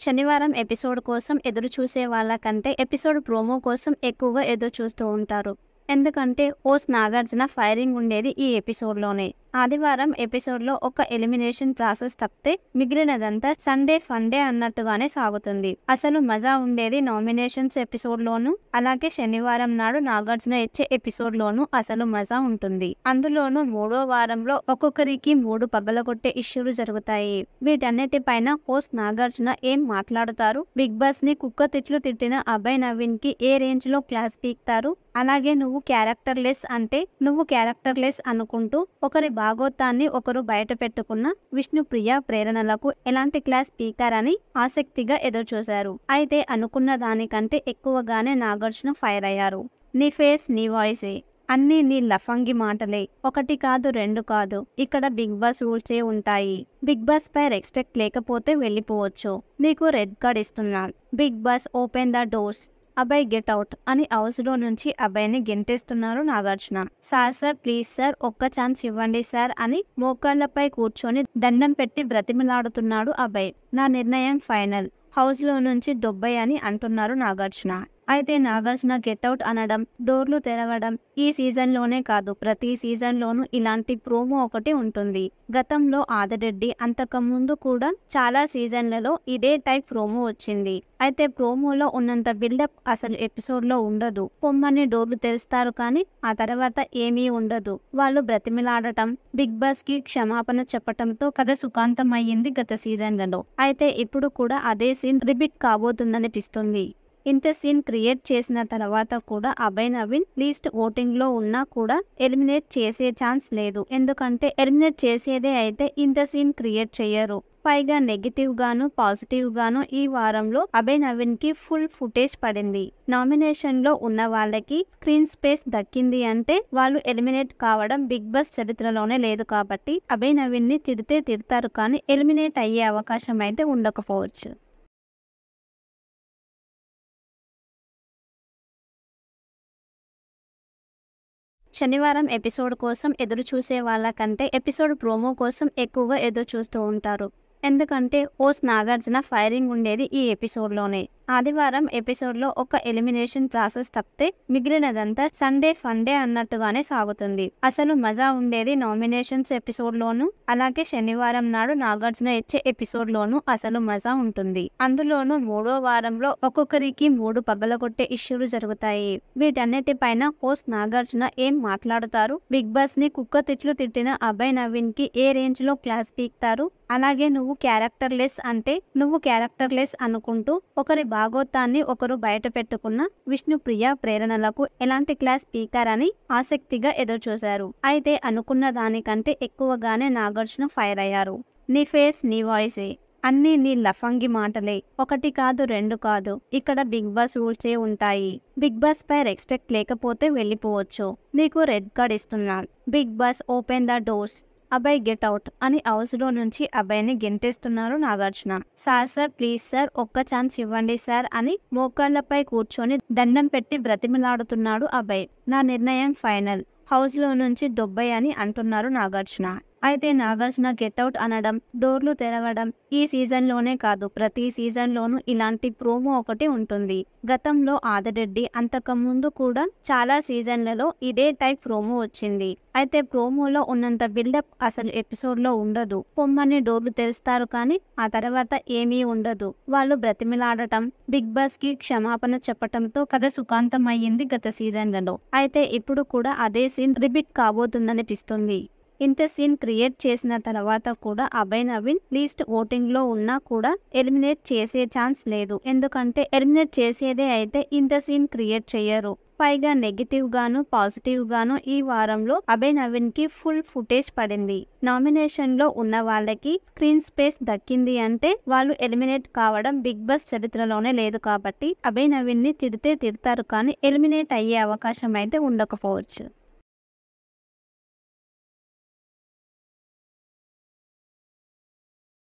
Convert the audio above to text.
శనివారం ఎపిసోడ్ కోసం ఎదురు చూసే వాళ్ళకంటే ఎపిసోడ్ ప్రోమో కోసం ఎక్కువగా ఎదురు చూస్తూ ఉంటారు. ఎందుకంటే ఓస్ నాగార్జున ఫైరింగ్ ఉండేది ఈ ఎపిసోడ్లోనే. ఆదివారం ఎపిసోడ్లో ఒక ఎలిమినేషన్ ప్రాసెస్ తప్పితే మిగిలినదంతా సండే ఫండే అన్నట్టుగానే సాగుతుంది. అసలు మజా ఉండేది నామినేషన్స్ ఎపిసోడ్లోనూ, అలాగే శనివారం నాడు నాగార్జున ఇచ్చే ఎపిసోడ్లోనూ అసలు మజా ఉంటుంది. అందులోనూ మూడో వారంలో ఒక్కొక్కరికి 3 పగలగొట్టే ఇష్యూలు జరుగుతాయి. వీటన్నిటిపైన హోస్ట్ నాగార్జున ఏం మాట్లాడుతారు, బిగ్ బాస్ ని కుక్క తిట్లు తిట్టిన అభయ్ నవీన్ కి ఏ రేంజ్ లో క్లాస్ పీక్తారు, అలాగే నువ్వు క్యారెక్టర్లెస్ అనుకుంటూ ఒకరి భాగోతాన్ని ఒకరు బయట పెట్టుకున్న విష్ణుప్రియ ప్రేరణలకు ఎలాంటి క్లాస్ పీకారని ఆసక్తిగా ఎదురుచూశారు. అయితే అనుకున్న దానికంటే ఎక్కువగానే నాగార్జున ఫైర్ అయ్యారు. నీ ఫేస్ నీ వాయిసే, అన్నీ నీ లఫంగి మాటలే, 1 కాదు 2 కాదు, ఇక్కడ బిగ్ బాస్ రూల్సే ఉంటాయి. బిగ్ బాస్ పై రెస్పెక్ట్ లేకపోతే వెళ్ళిపోవచ్చు. నీకు రెడ్ కార్డ్ ఇస్తున్నాను. Bigg Boss open the doors, Abhay get out అని హౌస్లో నుంచి అభయ్ని గెంటేస్తున్నారు నాగార్జున. సార్ ప్లీజ్ సార్, ఒక్క ఛాన్స్ ఇవ్వండి సార్ అని మోకాళ్లపై కూర్చొని దండం పెట్టి బ్రతిమలాడుతున్నాడు అభయ్. నా నిర్ణయం ఫైనల్, హౌస్లో నుంచి దొబ్బయ్ అని అంటున్నారు నాగార్జున. అయితే నాగార్జున గెట్అవుట్ అనడం, డోర్లు తెరవడం ఈ సీజన్లోనే కాదు ప్రతి సీజన్లోనూ ఇలాంటి ప్రోమో ఒకటి ఉంటుంది. గతంలో ఆదిరెడ్డి అంతకుముందు కూడా చాలా సీజన్లలో ఇదే టైప్ ప్రోమో వచ్చింది. అయితే ప్రోమోలో ఉన్నంత బిల్డప్ అసలు ఎపిసోడ్లో ఉండదు. పొమ్మని డోర్లు తెరుస్తారు కానీ ఆ తర్వాత ఏమీ ఉండదు. వాళ్ళు బ్రతిమిలాడటం, బిగ్ బాస్ కి క్షమాపణ చెప్పటంతో కథ సుఖాంతం అయ్యింది గత సీజన్లలో. అయితే ఇప్పుడు కూడా అదే సీన్ రిపీట్ కాబోతుందనిపిస్తుంది. ఇంత సీన్ క్రియేట్ చేసిన తర్వాత కూడా అభయ్ నవీన్ లీస్ట్ ఓటింగ్ లో ఉన్నా కూడా ఎలిమినేట్ చేసే ఛాన్స్ లేదు. ఎందుకంటే ఎలిమినేట్ చేసేదే అయితే ఇంత సీన్ క్రియేట్ చెయ్యరు. పైగా నెగిటివ్ గాను పాజిటివ్ గాను ఈ వారంలో అభయ్ నవీన్ కి ఫుల్ ఫుటేజ్ పడింది. నామినేషన్ లో ఉన్న వాళ్ళకి స్క్రీన్ స్పేస్ దక్కింది అంటే వాళ్ళు ఎలిమినేట్ కావడం బిగ్ బాస్ చరిత్రలోనే లేదు. కాబట్టి అభయ్ నవీన్ ని తిడితే తిడతారు కానీ ఎలిమినేట్ అయ్యే అవకాశం అయితే ఉండకపోవచ్చు. శనివారం ఎపిసోడ్ కోసం ఎదురు చూసే వాళ్ళకంటే ఎపిసోడ్ ప్రోమో కోసం ఎక్కువగా ఎదురు చూస్తూ ఉంటారు. ఎందుకంటే ఓస్ నాగార్జున ఫైరింగ్ ఉండేది ఈ ఎపిసోడ్లోనే. ఆదివారం ఎపిసోడ్లో ఒక ఎలిమినేషన్ ప్రాసెస్ తప్పితే మిగిలినదంతా సండే ఫండే అన్నట్టుగానే సాగుతుంది. అసలు మజా ఉండేది నామినేషన్స్ ఎపిసోడ్లోనూ, అలాగే శనివారం నాడు నాగార్జున ఇచ్చే ఎపిసోడ్లోనూ అసలు మజా ఉంటుంది. అందులోనూ మూడో వారంలో ఒక్కొక్కరికి 3 పగలగొట్టే ఇష్యూలు జరుగుతాయి. వీటన్నిటిపైన హోస్ట్ నాగార్జున ఏం మాట్లాడుతారు, బిగ్ బాస్ ని కుక్క తిట్లు తిట్టిన అభయ్ నవీన్ కి ఏ రేంజ్ లో క్లాస్ పీక్తారు, అలాగే నువ్వు క్యారెక్టర్లెస్ అనుకుంటూ ఒకరి భాగోతాన్ని ఒకరు బయట పెట్టుకున్న విష్ణుప్రియ ప్రేరణలకు ఎలాంటి క్లాస్ పీకారని ఆసక్తిగా ఎదురుచూశారు. అయితే అనుకున్న దానికంటే ఎక్కువగానే నాగార్జున ఫైర్ అయ్యారు. నీ ఫేస్ నీ వాయిసే, అన్నీ నీ లఫంగి మాటలే, 1 కాదు 2 కాదు, ఇక్కడ బిగ్ బాస్ రూల్సే ఉంటాయి. బిగ్ బాస్ పై రెస్పెక్ట్ లేకపోతే వెళ్ళిపోవచ్చు. నీకు రెడ్ కార్డ్ ఇస్తున్నాను. Bigg Boss open the doors, Abhay get out అని హౌస్లో నుంచి అభయ్ని గెంటేస్తున్నారు నాగార్జున. సార్ ప్లీజ్ సార్, ఒక్క ఛాన్స్ ఇవ్వండి సార్ అని మోకాళ్లపై కూర్చొని దండం పెట్టి బ్రతిమలాడుతున్నాడు అభయ్. నా నిర్ణయం ఫైనల్, హౌస్లో నుంచి దొబ్బయ్ అని అంటున్నారు నాగార్జున. అయితే నాగార్జున గెట్అవుట్ అనడం, డోర్లు తెరవడం ఈ సీజన్లోనే కాదు ప్రతి సీజన్లోనూ ఇలాంటి ప్రోమో ఒకటి ఉంటుంది. గతంలో ఆదిరెడ్డి అంతకుముందు కూడా చాలా సీజన్లలో ఇదే టైప్ ప్రోమో వచ్చింది. అయితే ప్రోమోలో ఉన్నంత బిల్డప్ అసలు ఎపిసోడ్లో ఉండదు. పొమ్మని డోర్లు తెరుస్తారు కానీ ఆ తర్వాత ఏమీ ఉండదు. వాళ్ళు బ్రతిమిలాడటం, బిగ్ బాస్ కి క్షమాపణ చెప్పటంతో కథ సుఖాంతం అయ్యింది గత సీజన్లలో. అయితే ఇప్పుడు కూడా అదే సీన్ రిపీట్ కాబోతుందనిపిస్తుంది. ఇంత సీన్ క్రియేట్ చేసిన తర్వాత కూడా అభయ్ నవీన్ లీస్ట్ ఓటింగ్ లో ఉన్నా కూడా ఎలిమినేట్ చేసే ఛాన్స్ లేదు. ఎందుకంటే ఎలిమినేట్ చేసేదే అయితే ఇంత సీన్ క్రియేట్ చెయ్యరు. పైగా నెగిటివ్ గాను పాజిటివ్ గాను ఈ వారంలో అభయ్ నవీన్ కి ఫుల్ ఫుటేజ్ పడింది. నామినేషన్ లో ఉన్న వాళ్ళకి స్క్రీన్ స్పేస్ దక్కింది అంటే వాళ్ళు ఎలిమినేట్ కావడం బిగ్ బాస్ చరిత్రలోనే లేదు. కాబట్టి అభయ్ నవీన్ ని తిడితే తిడతారు కానీ ఎలిమినేట్ అయ్యే అవకాశం అయితే ఉండకపోవచ్చు.